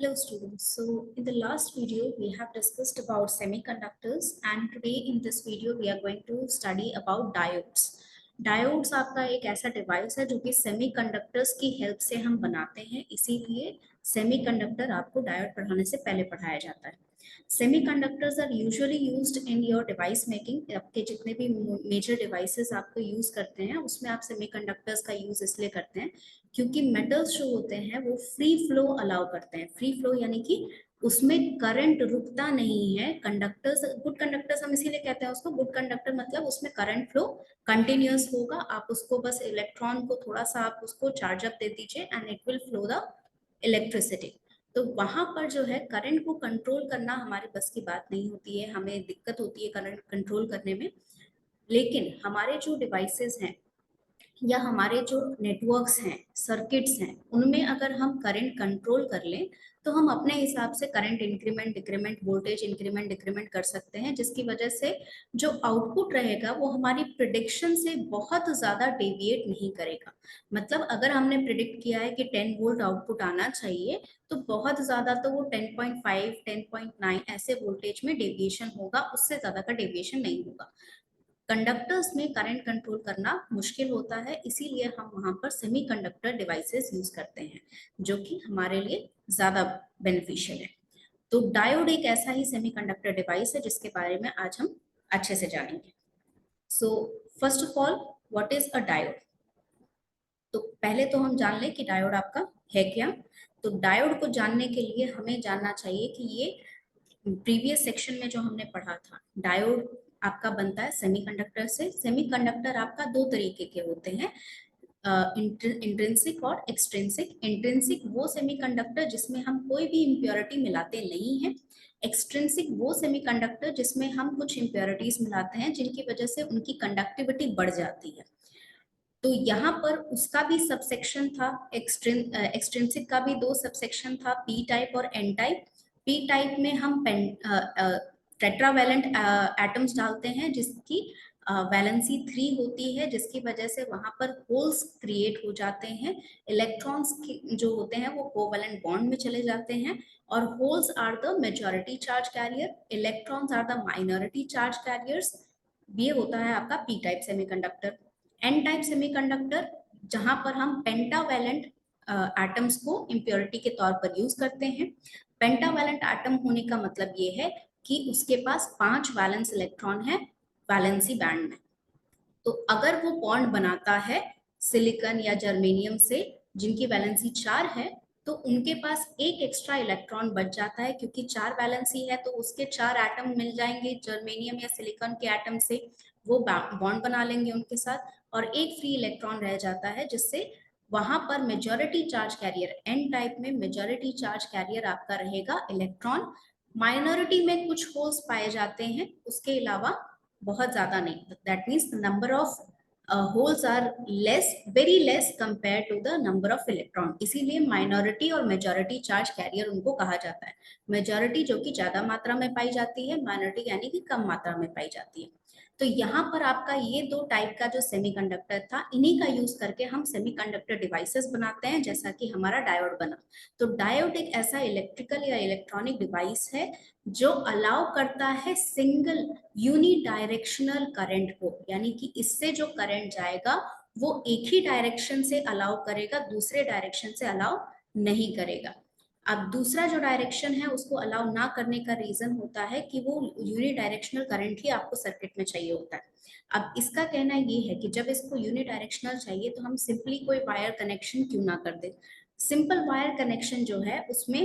Hello students. So in the last video we have discussed about semiconductors and today in this video we are going to study about diodes. Diodes आपका एक ऐसा device है जो कि semiconductors की help से हम बनाते हैं, इसीलिए सेमीकंडक्टर आपको डायोड पढ़ाने से पहले पढ़ाया जाता है। Semiconductors are usually used in your device making. आपके जितने भी मेजर डिवाइसेस आपको यूज करते हैं उसमें आप सेमीकंडक्टर्स का यूज इसलिए करते हैं क्योंकि मेटल्स जो होते हैं वो फ्री फ्लो अलाउ करते हैं। फ्री फ्लो यानी कि उसमें करंट रुकता नहीं है। कंडक्टर्स, गुड कंडक्टर्स हम इसीलिए कहते हैं उसको गुड कंडक्टर, मतलब उसमें करंट फ्लो कंटिन्यूअस होगा। आप उसको बस इलेक्ट्रॉन को थोड़ा सा आप उसको चार्ज अप दे दीजिए and it will flow the electricity. तो वहां पर जो है करंट को कंट्रोल करना हमारे बस की बात नहीं होती है, हमें दिक्कत होती है करंट कंट्रोल करने में। लेकिन हमारे जो डिवाइसेस हैं या हमारे जो नेटवर्क्स हैं, सर्किट्स हैं, उनमें अगर हम करंट कंट्रोल कर लें तो हम अपने हिसाब से current increment decrement, voltage increment decrement कर सकते हैं, जिसकी वजह से जो आउटपुट रहेगा वो हमारी प्रिडिक्शन से बहुत ज्यादा डेविएट नहीं करेगा। मतलब अगर हमने प्रिडिक्ट किया है कि 10 वोल्ट आउटपुट आना चाहिए तो बहुत ज्यादा तो वो 10.5 10.9 ऐसे वोल्टेज में डेविएशन होगा, उससे ज्यादा का डेविएशन नहीं होगा। कंडक्टर्स में करंट कंट्रोल करना मुश्किल होता है, इसीलिए हम वहां पर सेमीकंडक्टर डिवाइसेस यूज करते हैं जो कि हमारे लिए ज्यादा बेनिफिशियल है। तो डायोड एक ऐसा ही सेमीकंडक्टर डिवाइस है जिसके बारे में आज हम अच्छे से जानेंगे। So first of all, what is a diode? तो पहले तो हम जान लें कि डायोड आपका है क्या। तो डायोड को जानने के लिए हमें जानना चाहिए कि ये प्रीवियस सेक्शन में जो हमने पढ़ा था, डायोड आपका बनता है सेमीकंडक्टर से। सेमीकंडक्टर आपका दो तरीके के होते हैं, इंट्रिंसिक और एक्सट्रिंसिक। इंट्रिंसिक वो सेमीकंडक्टर जिसमें हम कोई भी इम्प्योरिटी मिलाते नहीं हैं। एक्सट्रिंसिक वो सेमीकंडक्टर जिसमें हम कुछ इम्प्योरिटीज मिलाते हैं जिनकी वजह से उनकी कंडक्टिविटी बढ़ जाती है। तो यहाँ पर उसका भी सबसेक्शन था, एक्सट्रिंसिक का भी दो सबसेक्शन था, पी टाइप और एन टाइप। पी टाइप में हम टेट्रावैलेंट एटम्स डालते हैं जिसकी वैलेंसी 3 होती है, जिसकी वजह से वहां पर होल्स क्रिएट हो जाते हैं। इलेक्ट्रॉन्स जो होते हैं वो कोवैलेंट बॉन्ड में चले जाते हैं और holes are the majority charge carrier, electrons are the minority charge carriers. ये होता है आपका P type semiconductor. N type semiconductor जहां पर हम पेंटावैलेंट एटम्स को इम्प्योरिटी के तौर पर यूज करते हैं। पेंटावैलेंट एटम होने का मतलब ये है कि उसके पास 5 वैलेंस इलेक्ट्रॉन है वैलेंसी बैंड में। तो अगर वो बॉन्ड बनाता है सिलिकॉन या जर्मेनियम से जिनकी वैलेंसी 4 है, तो उनके पास एक एक्स्ट्रा इलेक्ट्रॉन बच जाता है, क्योंकि 4 वैलेंसी है तो उसके 4 एटम मिल जाएंगे जर्मेनियम या सिलिकॉन के एटम से, वो बॉन्ड बना लेंगे उनके साथ और एक फ्री इलेक्ट्रॉन रह जाता है, जिससे वहां पर majority charge carrier, N type में मेजॉरिटी चार्ज कैरियर आपका रहेगा इलेक्ट्रॉन। माइनॉरिटी में कुछ होल्स पाए जाते हैं, उसके अलावा बहुत ज्यादा नहीं। That means the number of holes are less, very less compare to the number of electron, इसीलिए माइनॉरिटी और मेजॉरिटी चार्ज कैरियर उनको कहा जाता है। मेजॉरिटी जो कि ज्यादा मात्रा में पाई जाती है, माइनॉरिटी यानी कि कम मात्रा में पाई जाती है। तो यहाँ पर आपका ये दो टाइप का जो सेमीकंडक्टर था, इन्हीं का यूज करके हम सेमीकंडक्टर डिवाइसेस बनाते हैं, जैसा कि हमारा डायोड बना। तो डायोड एक ऐसा इलेक्ट्रिकल या इलेक्ट्रॉनिक डिवाइस है जो अलाउ करता है सिंगल यूनी डायरेक्शनल करंट को, यानी कि इससे जो करंट जाएगा वो एक ही डायरेक्शन से अलाउ करेगा, दूसरे डायरेक्शन से अलाउ नहीं करेगा। अब दूसरा जो डायरेक्शन है उसको अलाउ ना करने का रीजन होता है कि वो यूनी डायरेक्शनल करंट ही आपको सर्किट में चाहिए होता है। अब इसका कहना ये है कि जब इसको यूनी डायरेक्शनल चाहिए तो हम सिंपली कोई वायर कनेक्शन क्यों ना कर दे। सिंपल वायर कनेक्शन जो है उसमें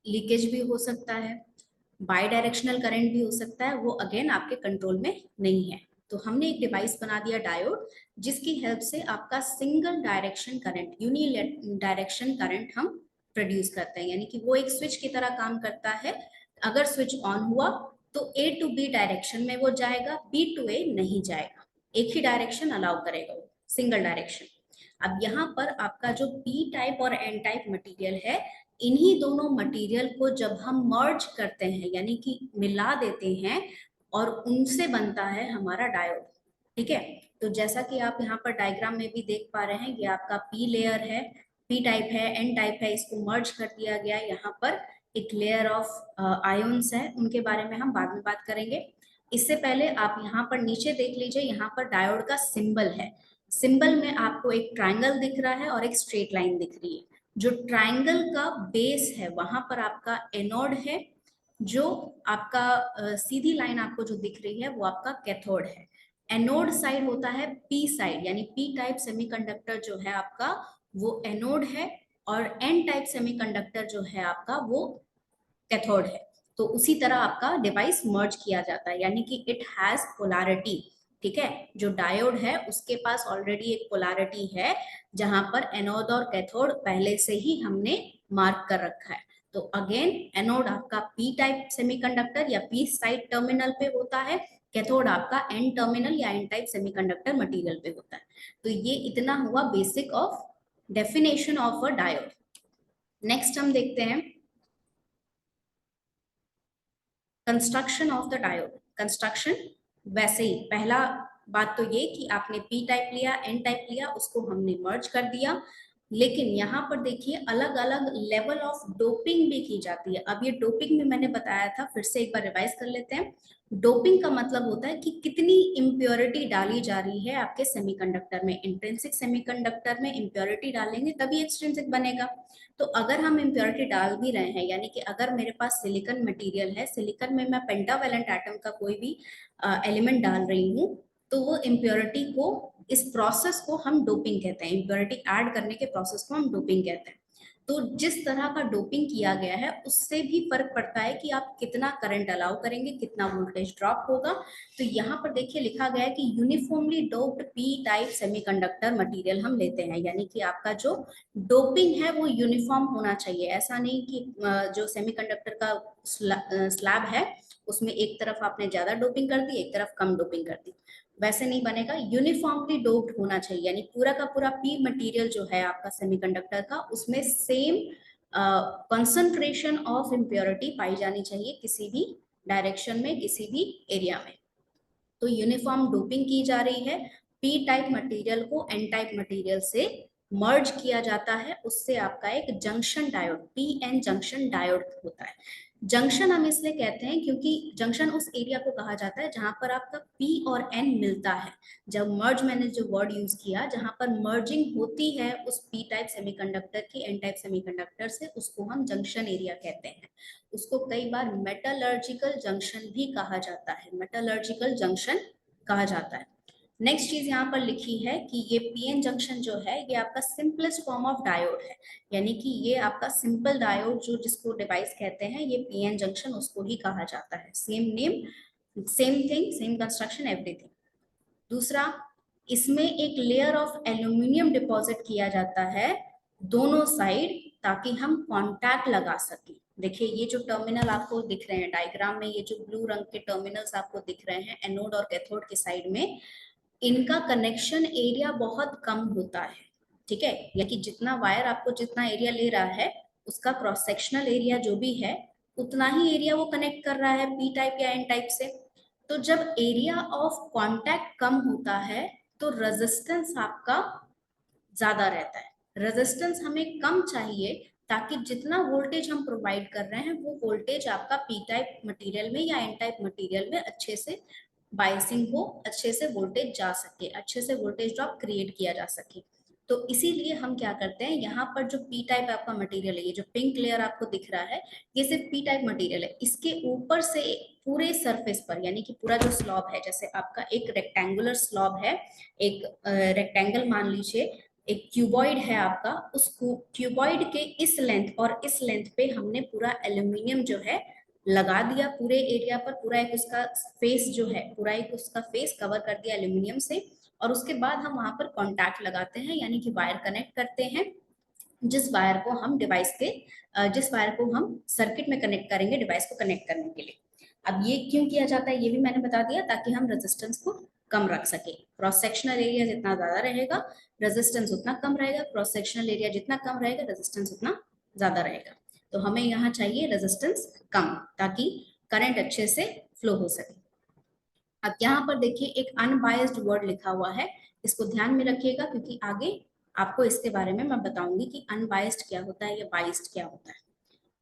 लीकेज भी हो सकता है, बाई डायरेक्शनल करंट भी हो सकता है, वो अगेन आपके कंट्रोल में नहीं है। तो हमने एक डिवाइस बना दिया डायोड, जिसकी हेल्प से आपका single direction current, uni direction current हम प्रोड्यूस करते हैं, यानी कि वो एक स्विच की तरह काम करता है। अगर स्विच ऑन हुआ तो ए टू बी डायरेक्शन में वो जाएगा, बी टू ए नहीं जाएगा, एक ही डायरेक्शन अलाउ करेगा वो, सिंगल डायरेक्शन। अब यहाँ पर आपका जो पी टाइप और एन टाइप मटेरियल है, इन्हीं दोनों मटेरियल को जब हम मर्ज करते हैं यानी कि मिला देते हैं और उनसे बनता है हमारा डायोड। ठीक है, तो जैसा कि आप यहाँ पर डायग्राम में भी देख पा रहे हैं, ये आपका पी लेयर है, पी टाइप है, एन टाइप है, इसको मर्ज कर दिया गया। यहाँ पर एक लेयर ऑफ आयंस है, उनके बारे में हम बाद में बात करेंगे। इससे पहले आप यहाँ पर नीचे देख लीजिए, यहाँ पर डायोड का सिंबल है। सिंबल में आपको एक ट्राइंगल दिख रहा है और एक स्ट्रेट लाइन दिख रही है। जो ट्राइंगल का बेस है वहां पर आपका एनोड है, जो आपका सीधी लाइन आपको जो दिख रही है वो आपका कैथोड है। एनोड साइड होता है पी साइड, यानी पी टाइप सेमीकंडक्टर जो है आपका वो एनोड है, और एन टाइप सेमीकंडक्टर जो है आपका वो कैथोड है। तो उसी तरह आपका डिवाइस मर्ज किया जाता है, यानी कि इट हैज पोलैरिटी। ठीक है, जो डायोड है उसके पास ऑलरेडी एक पोलैरिटी है, जहां पर एनोड और कैथोड पहले से ही हमने मार्क कर रखा है। तो अगेन एनोड आपका पी टाइप सेमीकंडक्टर या पी साइड टर्मिनल पे होता है, कैथोड आपका एन टर्मिनल या एन टाइप सेमीकंडक्टर मटेरियल पे होता है। तो ये इतना हुआ basic of definition of a diode. Next हम देखते हैं construction of the diode. Construction वैसे ही, पहला बात तो ये कि आपने पी टाइप लिया, एन टाइप लिया, उसको हमने मर्ज कर दिया। लेकिन यहाँ पर देखिए अलग अलग लेवल ऑफ डोपिंग भी की जाती है। अब ये डोपिंग में मैंने बताया था, फिर से एक बार रिवाइज कर लेते हैं। डोपिंग का मतलब होता है कि कितनी इम्प्योरिटी डाली जा रही है आपके सेमीकंडक्टर में। इंट्रिंसिक सेमीकंडक्टर में इम्प्योरिटी डालेंगे तभी एक्सट्रिंसिक बनेगा। तो अगर हम इम्प्योरिटी डाल भी रहे हैं, यानी कि अगर मेरे पास सिलिकॉन मटेरियल है, सिलिकॉन में मैं पेंटावेलेंट एटम का कोई भी एलिमेंट डाल रही हूँ, तो वो इम्प्योरिटी को, इस प्रोसेस को हम डोपिंग कहते हैं। इम्प्योरिटी ऐड करने के प्रोसेस को हम डोपिंग कहते हैं। तो जिस तरह का डोपिंग किया गया है उससे भी फर्क पड़ता है कि आप कितना करंट अलाउ करेंगे, कितना वोल्टेज ड्रॉप होगा। तो यहाँ पर देखिए लिखा गया है कि uniformly doped P type semiconductor material हम लेते हैं, यानी कि आपका जो डोपिंग है वो यूनिफॉर्म होना चाहिए। ऐसा नहीं कि जो सेमीकंडक्टर का स्लैब है उसमें एक तरफ आपने ज्यादा डोपिंग कर दी, एक तरफ कम डोपिंग कर दी, वैसे नहीं बनेगा। यूनिफॉर्मली डोप्ड होना चाहिए, यानी पूरा का पूरा पी मटेरियल जो है आपका सेमीकंडक्टर का, उसमें सेम कंसंट्रेशन ऑफ इम्प्योरिटी पाई जानी चाहिए किसी भी डायरेक्शन में, किसी भी एरिया में। तो यूनिफॉर्म डोपिंग की जा रही है, पी टाइप मटेरियल को एन टाइप मटेरियल से मर्ज किया जाता है, उससे आपका एक junction diode, P N junction diode होता है। जंक्शन हम इसलिए कहते हैं क्योंकि जंक्शन उस एरिया को कहा जाता है जहां पर आपका पी और एन मिलता है। जब मर्ज मैंने जो वर्ड यूज किया, जहां पर मर्जिंग होती है उस पी टाइप सेमीकंडक्टर की एन टाइप सेमीकंडक्टर से, उसको हम जंक्शन एरिया कहते हैं। उसको कई बार मेटलर्जिकल जंक्शन भी कहा जाता है, मेटलर्जिकल जंक्शन कहा जाता है। नेक्स्ट चीज यहाँ पर लिखी है कि ये पीएन जंक्शन जो है ये आपका सिंपलेस्ट फॉर्म ऑफ डायोड है, यानी कि ये आपका सिंपल डायोड जो जिसको डिवाइस कहते हैं, ये पीएन जंक्शन उसको ही कहा जाता है। Same name, same thing, same construction, everything. दूसरा, इसमें एक लेयर ऑफ एल्यूमिनियम डिपॉजिट किया जाता है दोनों साइड, ताकि हम कॉन्टैक्ट लगा सके। देखिए ये जो टर्मिनल आपको दिख रहे हैं डायग्राम में, ये जो ब्लू रंग के टर्मिनल्स आपको दिख रहे हैं एनोड और कैथोड के साइड में, इनका कनेक्शन एरिया बहुत कम होता है। ठीक है, या कि जितना वायर आपको जितना एरिया ले रहा है, उसका क्रॉस सेक्शनल एरिया जो भी है उतना ही एरिया वो कनेक्ट कर रहा है पी टाइप या एन टाइप से। तो जब एरिया ऑफ कांटेक्ट कम होता है तो रेजिस्टेंस आपका ज्यादा रहता है। रेजिस्टेंस हमें कम चाहिए ताकि जितना वोल्टेज हम प्रोवाइड कर रहे हैं वो वोल्टेज आपका पी टाइप मटेरियल में या एन टाइप मटेरियल में अच्छे से बायसिंग हो, अच्छे से वोल्टेज जा सके, अच्छे से वोल्टेज ड्रॉप क्रिएट किया जा सके। तो इसीलिए हम क्या करते हैं, यहाँ पर जो पी टाइप आपका मटेरियल है, ये जो पिंक लेयर आपको दिख रहा है, ये सिर्फ पी टाइप मटेरियल है। इसके ऊपर से पूरे सरफेस पर, यानी कि पूरा जो स्लॉब है, जैसे आपका एक रेक्टेंगुलर स्लॉब है, एक रेक्टेंगल मान लीजिए, एक क्यूबॉइड है आपका, उस क्यूबॉइड के इस लेंथ और इस लेंथ पे हमने पूरा एल्यूमिनियम जो है लगा दिया पूरे एरिया पर। पूरा एक उसका फेस जो है, पूरा एक उसका फेस कवर कर दिया एल्यूमिनियम से, और उसके बाद हम वहां पर कॉन्टैक्ट लगाते हैं, यानी कि वायर कनेक्ट करते हैं, जिस वायर को हम डिवाइस के जिस वायर को हम सर्किट में कनेक्ट करेंगे डिवाइस को कनेक्ट करने के लिए। अब ये क्यों किया जाता है ये भी मैंने बता दिया, ताकि हम रेजिस्टेंस को कम रख सके। क्रॉस सेक्शनल एरिया जितना ज्यादा रहेगा रेजिस्टेंस उतना कम रहेगा, क्रॉस सेक्शनल एरिया जितना कम रहेगा रेजिस्टेंस उतना ज्यादा रहेगा। तो हमें यहाँ चाहिए रेजिस्टेंस कम, ताकि करंट अच्छे से फ्लो हो सके। अब यहाँ पर देखिए एक अनबायस्ड वर्ड लिखा हुआ है, इसको ध्यान में रखिएगा क्योंकि आगे आपको इसके बारे में मैं बताऊंगी कि अनबाइस्ड क्या होता है या बाइस्ड क्या होता है।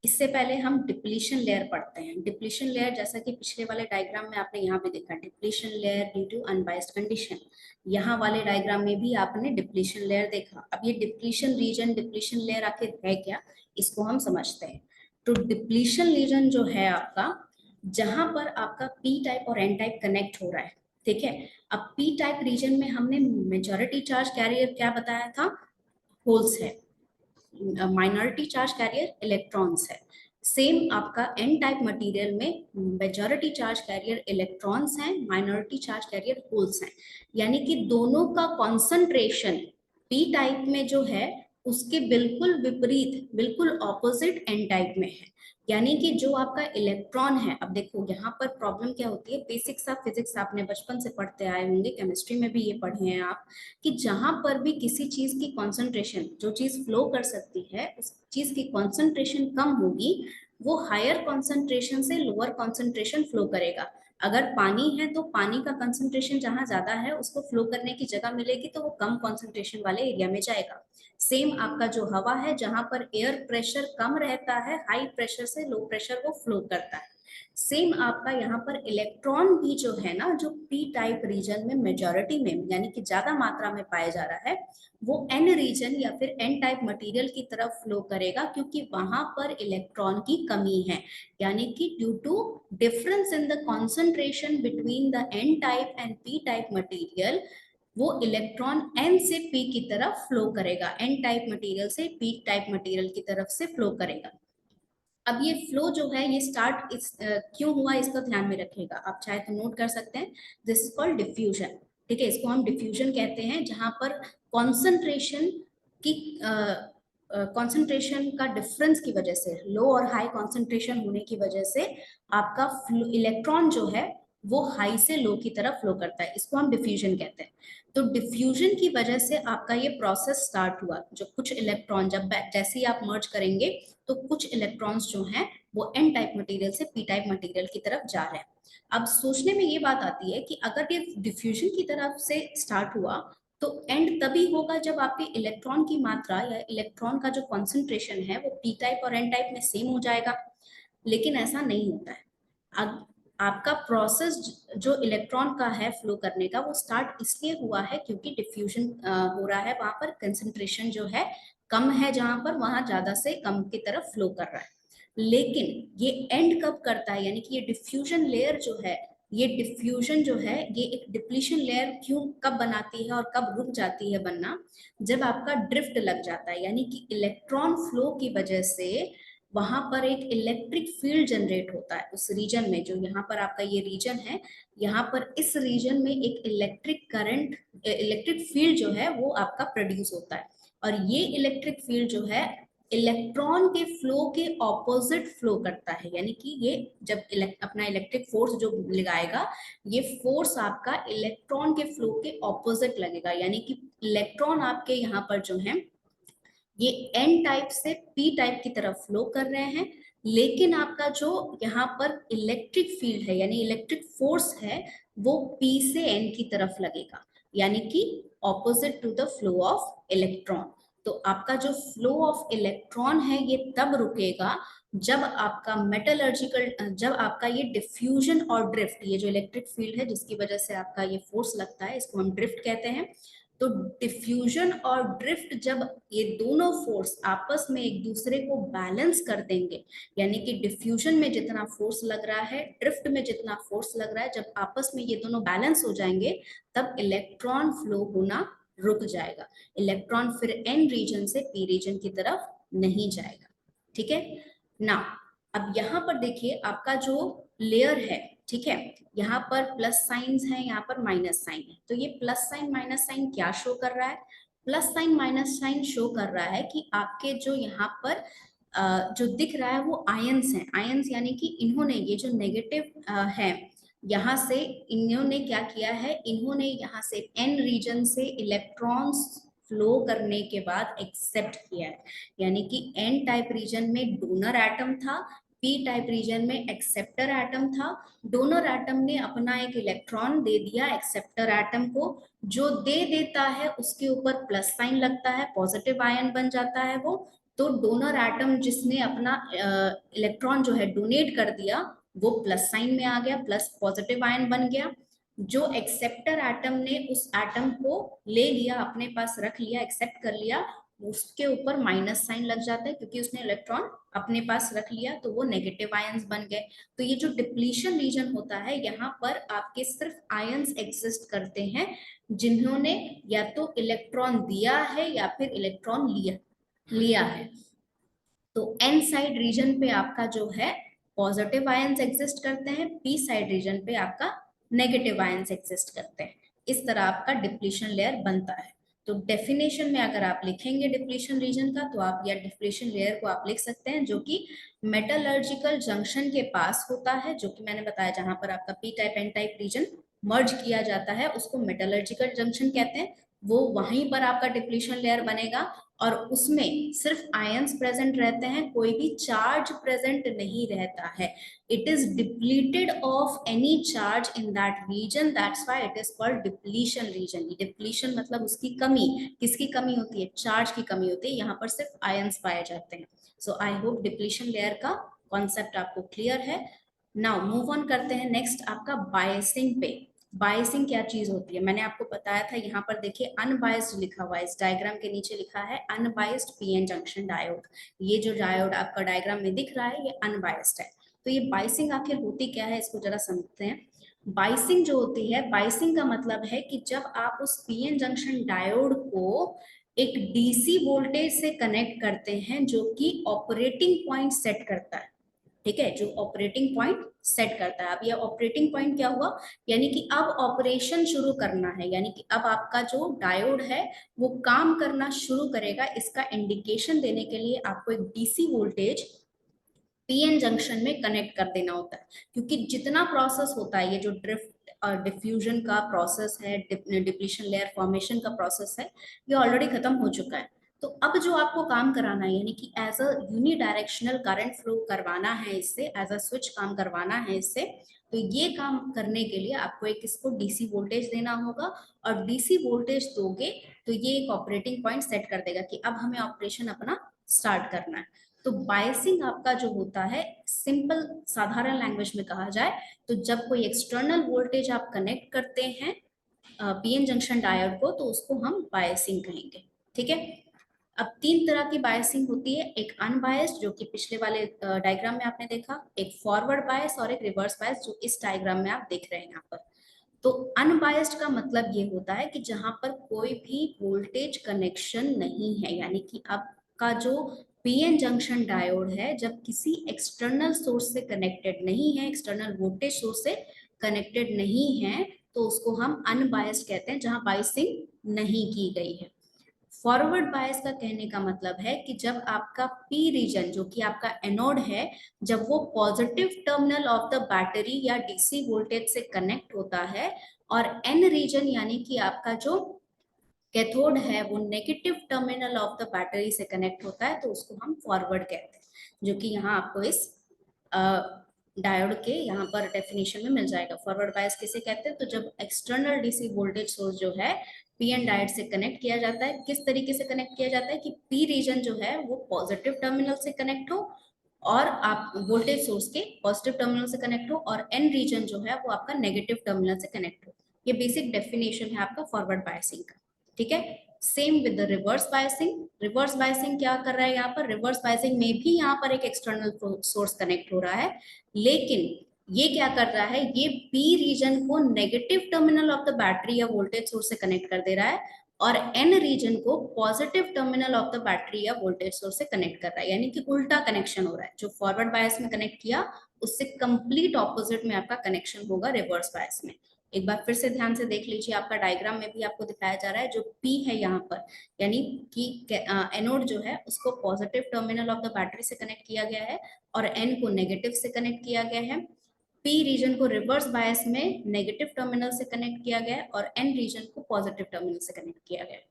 इससे पहले हम डिप्लीशन लेयर पढ़ते हैं। डिप्लीशन लेयर जैसा कि पिछले वाले डायग्राम में आपने यहाँ पे देखा, depletion layer due to unbiased condition. यहाँ वाले डायग्राम में भी आपने डिप्लीशन लेयर देखा। अब ये डिप्लीशन रीजन, डिप्लीशन लेयर आखिर है क्या, इसको हम समझते हैं। तो डिप्लीशन रीजन जो है आपका, जहां पर आपका पी टाइप और एन टाइप कनेक्ट हो रहा है, ठीक है। अब पी टाइप रीजन में हमने मेजॉरिटी चार्ज कैरियर क्या बताया था, होल्स है, माइनॉरिटी चार्ज कैरियर इलेक्ट्रॉन्स है। सेम आपका एन टाइप मटेरियल में मेजॉरिटी चार्ज कैरियर इलेक्ट्रॉन्स हैं, माइनॉरिटी चार्ज कैरियर होल्स हैं। यानी कि दोनों का कॉन्सेंट्रेशन पी टाइप में जो है उसके बिल्कुल विपरीत, बिल्कुल ऑपोजिट एन टाइप में है। यानी कि जो आपका इलेक्ट्रॉन है, अब देखो यहाँ पर प्रॉब्लम क्या होती है, बेसिक्स ऑफ फिजिक्स आपने बचपन से पढ़ते आए होंगे, केमिस्ट्री में भी ये पढ़े हैं आप, कि जहां पर भी किसी चीज की कॉन्सेंट्रेशन, जो चीज फ्लो कर सकती है उस चीज की कॉन्सेंट्रेशन कम होगी, वो हायर कॉन्सेंट्रेशन से लोअर कॉन्सेंट्रेशन फ्लो करेगा। अगर पानी है तो पानी का कंसंट्रेशन जहां ज्यादा है उसको फ्लो करने की जगह मिलेगी, तो वो कम कंसंट्रेशन वाले एरिया में जाएगा। सेम आपका जो हवा है, जहां पर एयर प्रेशर कम रहता है, हाई प्रेशर से लो प्रेशर वो फ्लो करता है। सेम आपका यहाँ पर इलेक्ट्रॉन भी जो है ना, जो पी टाइप रीजन में मेजॉरिटी में यानी कि ज्यादा मात्रा में पाया जा रहा है, वो एन रीजन या फिर एन टाइप मटेरियल की तरफ फ्लो करेगा, क्योंकि वहां पर इलेक्ट्रॉन की कमी है। यानी कि due to difference in the concentration between the N type and P type material, वो इलेक्ट्रॉन एन से पी की तरफ फ्लो करेगा, एन टाइप मटेरियल से पी टाइप मटेरियल की तरफ से फ्लो करेगा। अब ये फ्लो जो है ये स्टार्ट क्यों हुआ, इसका ध्यान में रखिएगा, आप चाहे तो नोट कर सकते हैं। दिस इज कॉल्ड डिफ्यूजन, ठीक है, इसको हम डिफ्यूजन कहते हैं, जहां पर कॉन्सेंट्रेशन की कॉन्सेंट्रेशन का डिफरेंस की वजह से, लो और हाई कॉन्सेंट्रेशन होने की वजह से आपका इलेक्ट्रॉन जो है वो हाई से लो की तरफ फ्लो करता है, इसको हम डिफ्यूजन कहते हैं। तो डिफ्यूजन की वजह से आपका ये प्रोसेस स्टार्ट हुआ, जो कुछ इलेक्ट्रॉन जब जैसे ही आप मर्ज करेंगे तो कुछ इलेक्ट्रॉन्स जो हैं वो एन टाइप मटेरियल से पी टाइप मटेरियल की तरफ जा रहे हैं। अब सोचने में ये बात आती है कि अगर ये डिफ्यूजन की तरफ से स्टार्ट हुआ तो एंड तभी होगा जब आपके इलेक्ट्रॉन की मात्रा या इलेक्ट्रॉन का जो कॉन्सेंट्रेशन है वो पी टाइप और एन टाइप में सेम हो जाएगा। लेकिन ऐसा नहीं होता है। अब आपका प्रोसेस जो इलेक्ट्रॉन का है फ्लो करने का, वो स्टार्ट इसलिए हुआ है क्योंकि डिफ्यूजन हो रहा है, वहां पर कंसंट्रेशन जो है कम है, जहां पर वहां ज्यादा से कम की तरफ फ्लो कर रहा है। लेकिन ये एंड कब करता है, यानी कि ये डिफ्यूजन लेयर जो है, ये डिफ्यूजन जो है ये एक डिप्लीशन लेयर क्यों कब बनाती है और कब रुक जाती है बनना, जब आपका ड्रिफ्ट लग जाता है, यानी कि इलेक्ट्रॉन फ्लो की वजह से वहां पर एक इलेक्ट्रिक फील्ड जनरेट होता है उस रीजन में, जो यहाँ पर आपका ये रीजन है, यहाँ पर इस रीजन में एक इलेक्ट्रिक करंट, इलेक्ट्रिक फील्ड जो है वो आपका प्रोड्यूस होता है। और ये इलेक्ट्रिक फील्ड जो है इलेक्ट्रॉन के फ्लो के ऑपोजिट फ्लो करता है, यानी कि ये जब अपना इलेक्ट्रिक फोर्स जो लगाएगा, ये फोर्स आपका इलेक्ट्रॉन के फ्लो के ऑपोजिट लगेगा, यानी कि इलेक्ट्रॉन आपके यहाँ पर जो है ये एन टाइप से पी टाइप की तरफ फ्लो कर रहे हैं। लेकिन आपका जो यहाँ पर इलेक्ट्रिक फील्ड है यानी इलेक्ट्रिक फोर्स है, वो पी से एन की तरफ लगेगा, यानी कि opposite to the flow of electron. तो आपका जो फ्लो ऑफ इलेक्ट्रॉन है ये तब रुकेगा जब आपका मेटलर्जिकल, जब आपका ये डिफ्यूजन और ड्रिफ्ट, ये जो इलेक्ट्रिक फील्ड है जिसकी वजह से आपका ये फोर्स लगता है, इसको हम ड्रिफ्ट कहते हैं। तो डिफ्यूजन और ड्रिफ्ट जब ये दोनों फोर्स आपस में एक दूसरे को बैलेंस कर देंगे, यानी कि डिफ्यूजन में जितना फोर्स लग रहा है, ड्रिफ्ट में जितना फोर्स लग रहा है, जब आपस में ये दोनों बैलेंस हो जाएंगे तब इलेक्ट्रॉन फ्लो होना रुक जाएगा। इलेक्ट्रॉन फिर एन रीजन से पी रीजन की तरफ नहीं जाएगा, ठीक है ना। अब यहाँ पर देखिए आपका जो लेयर है, ठीक है, यहाँ पर प्लस साइंस है, यहाँ पर माइनस साइन है। तो ये प्लस साइन माइनस साइन क्या शो कर रहा है, plus sign minus sign show कर रहा है कि आपके जो यहाँ पर जो दिख रहा है वो आयंस हैं। आयंस यानी कि इन्होंने ये जो नेगेटिव है, यहाँ से इन्होंने क्या किया है, इन्होंने यहाँ से एन रीजन से इलेक्ट्रॉन्स फ्लो करने के बाद एक्सेप्ट किया है। यानी कि एन टाइप रीजन में डोनर एटम था, पी टाइप रीजन में एक्सेप्टर एटम था, डोनर एटम ने अपना एक इलेक्ट्रॉन दे दिया एक्सेप्टर एटम को, जो दे देता है उसके ऊपर प्लस साइन लगता है, पॉजिटिव आयन बन जाता है वो। तो डोनर एटम जिसने अपना इलेक्ट्रॉन जो है डोनेट कर दिया वो प्लस साइन में आ गया, प्लस पॉजिटिव आयन बन गया। जो एक्सेप्टर एटम ने उस एटम को ले लिया, अपने पास रख लिया, एक्सेप्ट कर लिया, उसके ऊपर माइनस साइन लग जाता है क्योंकि उसने इलेक्ट्रॉन अपने पास रख लिया, तो वो नेगेटिव आयंस बन गए। तो ये जो डिप्लीशन रीजन होता है, यहाँ पर आपके सिर्फ आयंस एग्जिस्ट करते हैं जिन्होंने या तो इलेक्ट्रॉन दिया है या फिर इलेक्ट्रॉन लिया है। तो एन साइड रीजन पे आपका जो है पॉजिटिव आयंस एग्जिस्ट करते हैं, पी साइड रीजन पे आपका नेगेटिव आयंस एग्जिस्ट करते हैं। इस तरह आपका डिप्लीशन लेयर बनता है। तो डेफिनेशन में अगर आप लिखेंगे डिप्लीशन रीजन का, तो आप या डिप्लीशन लेयर को आप लिख सकते हैं जो कि मेटलर्जिकल जंक्शन के पास होता है, जो कि मैंने बताया जहां पर आपका P type N type region merge किया जाता है उसको मेटलर्जिकल जंक्शन कहते हैं। वो वहीं पर आपका डिप्लीशन लेयर बनेगा और उसमें सिर्फ आयंस प्रेजेंट रहते हैं, कोई भी चार्ज प्रेजेंट नहीं रहता है। It is depleted of any charge in that region, that's why it is called depletion region. Depletion मतलब उसकी कमी, किसकी कमी होती है? चार्ज की कमी होती है, यहाँ पर सिर्फ आयंस पाए जाते हैं। सो आई होप डिप्लीशन लेयर का कॉन्सेप्ट आपको क्लियर है। नाउ मूव ऑन करते हैं नेक्स्ट आपका बायसिंग पे। बायसिंग क्या चीज होती है मैंने आपको बताया था, यहाँ पर देखिए अनबायस्ड लिखा हुआ है, इस डायग्राम के नीचे लिखा है अनबायस्ड पीएन जंक्शन डायोड। ये जो डायोड आपका डायग्राम में दिख रहा है ये अनबायस्ड है। तो ये बायसिंग आखिर होती क्या है, इसको जरा समझते हैं। बायसिंग जो होती है, बायसिंग का मतलब है कि जब आप उस पीएन जंक्शन डायोड को एक डीसी वोल्टेज से कनेक्ट करते हैं जो कि ऑपरेटिंग पॉइंट सेट करता है, ठीक है, जो ऑपरेटिंग पॉइंट सेट करता है। अब ये ऑपरेटिंग पॉइंट क्या हुआ, यानी कि अब ऑपरेशन शुरू करना है, यानी कि अब आपका जो डायोड है वो काम करना शुरू करेगा। इसका इंडिकेशन देने के लिए आपको एक डीसी वोल्टेज पीएन जंक्शन में कनेक्ट कर देना होता है, क्योंकि जितना प्रोसेस होता है, ये जो ड्रिफ्ट डिफ्यूजन का प्रोसेस है, डिप्लीशन लेयर फॉर्मेशन का प्रोसेस है, ये ऑलरेडी खत्म हो चुका है। तो अब जो आपको काम कराना है, यानी कि as a unidirectional current flow करवाना है इससे, एज अ स्विच काम करवाना है इससे, तो ये काम करने के लिए आपको एक इसको डीसी वोल्टेज देना होगा। और डीसी वोल्टेज दोगे तो ये एक ऑपरेटिंग पॉइंट सेट कर देगा कि अब हमें ऑपरेशन अपना स्टार्ट करना है। तो बायसिंग आपका जो होता है, सिंपल साधारण लैंग्वेज में कहा जाए तो जब कोई एक्सटर्नल वोल्टेज आप कनेक्ट करते हैं पीएन जंक्शन डायोड को, तो उसको हम बायसिंग कहेंगे, ठीक है। अब तीन तरह की बायसिंग होती है, एक अनबायस्ड जो कि पिछले वाले डायग्राम में आपने देखा, एक फॉरवर्ड बायस और एक रिवर्स बायस जो इस डायग्राम में आप देख रहे हैं यहाँ पर। तो अनबायस्ड का मतलब ये होता है कि जहां पर कोई भी वोल्टेज कनेक्शन नहीं है, यानी कि आपका जो पीएन जंक्शन डायोड है जब किसी एक्सटर्नल सोर्स से कनेक्टेड नहीं है, एक्सटर्नल वोल्टेज सोर्स से कनेक्टेड नहीं है, तो उसको हम अनबायस्ड कहते हैं, जहां बायसिंग नहीं की गई है। फॉरवर्ड बायस का कहने का मतलब है कि जब आपका पी रीजन जो कि आपका एनोड है, जब वो positive terminal of the battery या डीसी वोल्टेज से कनेक्ट होता है, और एन रीजन यानी कि आपका जो कैथोड है वो negative terminal of the battery से कनेक्ट होता है, तो उसको हम फॉरवर्ड कहते हैं, जो कि यहाँ आपको इस डायोड के यहाँ पर डेफिनेशन में मिल जाएगा। फॉरवर्ड बायस किसे कहते हैं, तो जब एक्सटर्नल डीसी वोल्टेज सोर्स जो है पीएन डायोड से कनेक्ट किया जाता है, किस तरीके से कनेक्ट किया जाता है कि पी रीजन जो है वो पॉजिटिव टर्मिनल से कनेक्ट हो और आप वोल्टेज सोर्स के पॉजिटिव टर्मिनल से कनेक्ट हो, और एन रीजन जो है वो आपका नेगेटिव टर्मिनल से कनेक्ट हो। ये बेसिक डेफिनेशन है आपका फॉरवर्ड बायसिंग का, ठीक है। Same with the reverse biasing. Reverse biasing क्या कर रहा है यहाँ पर, रिवर्स बायसिंग में भी यहाँ पर एक एक्सटर्नल सोर्स कनेक्ट हो रहा है, लेकिन ये क्या कर रहा है, ये पी रीजन को negative terminal of the battery या वोल्टेज सोर्स से कनेक्ट कर दे रहा है, और एन रीजन को positive terminal of the battery या वोल्टेज सोर्स से कनेक्ट कर रहा है, यानी कि उल्टा कनेक्शन हो रहा है। जो फॉरवर्ड बायस में कनेक्ट किया उससे कंप्लीट ऑपोजिट में आपका कनेक्शन होगा रिवर्स बायस में। एक बार फिर से ध्यान से देख लीजिए, आपका डायग्राम में भी आपको दिखाया जा रहा है, जो P है यहाँ पर, यानी कि एनोड जो है उसको positive terminal of the battery से कनेक्ट किया गया है और N को नेगेटिव से कनेक्ट किया गया है। P रीजन को रिवर्स बायस में नेगेटिव टर्मिनल से कनेक्ट किया गया है और N रीजन को पॉजिटिव टर्मिनल से कनेक्ट किया गया है।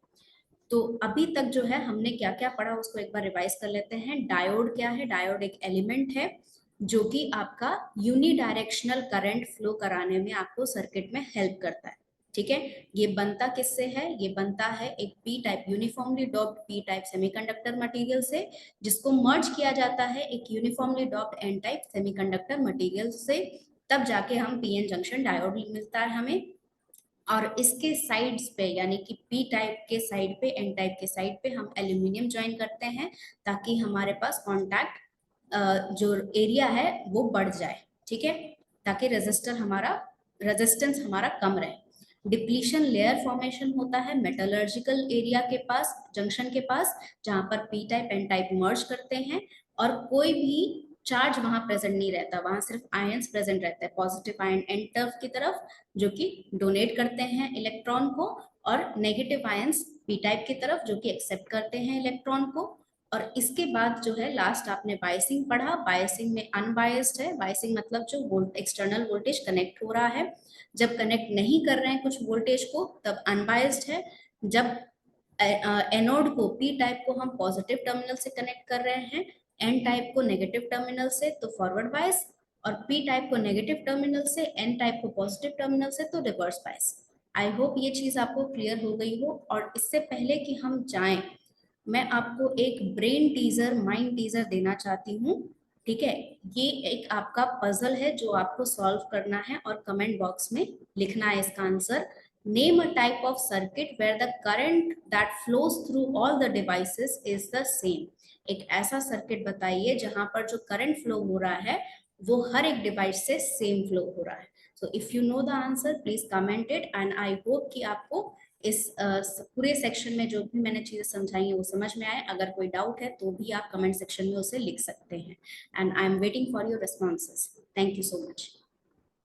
तो अभी तक जो है हमने क्या क्या पढ़ा उसको एक बार रिवाइज कर लेते हैं। डायोड क्या है, डायोड एक एलिमेंट है जो कि आपका यूनिडायरेक्शनल करंट फ्लो कराने में आपको सर्किट में हेल्प करता है। ठीक है, ये बनता किससे है? ये बनता है एक P type uniformly doped P type semiconductor material से, जिसको मर्ज किया जाता है एक uniformly doped N type semiconductor material से, तब जाके हम पीएन जंक्शन डायोड मिलता है हमें। और इसके साइड्स पे यानी कि पी टाइप के साइड पे, एन टाइप के साइड पे हम एल्यूमिनियम ज्वाइन करते हैं, ताकि हमारे पास कॉन्टैक्ट जो एरिया है वो बढ़ जाए। ठीक है, ताकि रेजिस्टेंस हमारा कम रहे। डिप्लीशन लेयर फॉर्मेशन होता है मेटलर्जिकल एरिया के पास, जंक्शन के पास, जहां पर पी टाइप एन टाइप मर्ज करते हैं, और कोई भी चार्ज वहां प्रेजेंट नहीं रहता, वहां सिर्फ आयंस प्रेजेंट रहते हैं, पॉजिटिव आयन एन टर्फ की तरफ जो कि डोनेट करते हैं इलेक्ट्रॉन को, और नेगेटिव आयंस पी टाइप की तरफ जो कि एक्सेप्ट करते हैं इलेक्ट्रॉन को। और इसके बाद जो है लास्ट आपने बायसिंग पढ़ा, बायसिंग में अनबायस्ड है। बायसिंग मतलब जो एक्सटर्नल वोल्टेज कनेक्ट हो रहा है, जब कनेक्ट नहीं कर रहे हैं कुछ वोल्टेज को तब अनबायस्ड है। जब एनोड को पी टाइप को हम पॉजिटिव टर्मिनल से कनेक्ट कर रहे हैं, एन टाइप को नेगेटिव टर्मिनल से, तो फॉरवर्ड बायस, और पी टाइप को नेगेटिव टर्मिनल से, एन टाइप को पॉजिटिव टर्मिनल से, तो रिवर्स बायस। आई होप ये चीज आपको क्लियर हो गई हो। और इससे पहले कि हम जाएं, मैं आपको एक ब्रेन टीजर, माइंड टीजर देना चाहती हूँ। ठीक है, ये एक आपका पजल है जो आपको सॉल्व करना है और कमेंट बॉक्स में लिखना है इसका answer. Name a type of circuit where the current that flows through all the devices is the same. एक ऐसा सर्किट बताइए जहां पर जो करंट फ्लो हो रहा है वो हर एक डिवाइस से सेम फ्लो हो रहा है। So if you know the answer please comment it, and I hope कि आपको इस पूरे सेक्शन में जो भी मैंने चीजें समझाई हैं वो समझ में आए। अगर कोई डाउट है तो भी आप कमेंट सेक्शन में उसे लिख सकते हैं, and I am waiting for your responses. Thank you so much.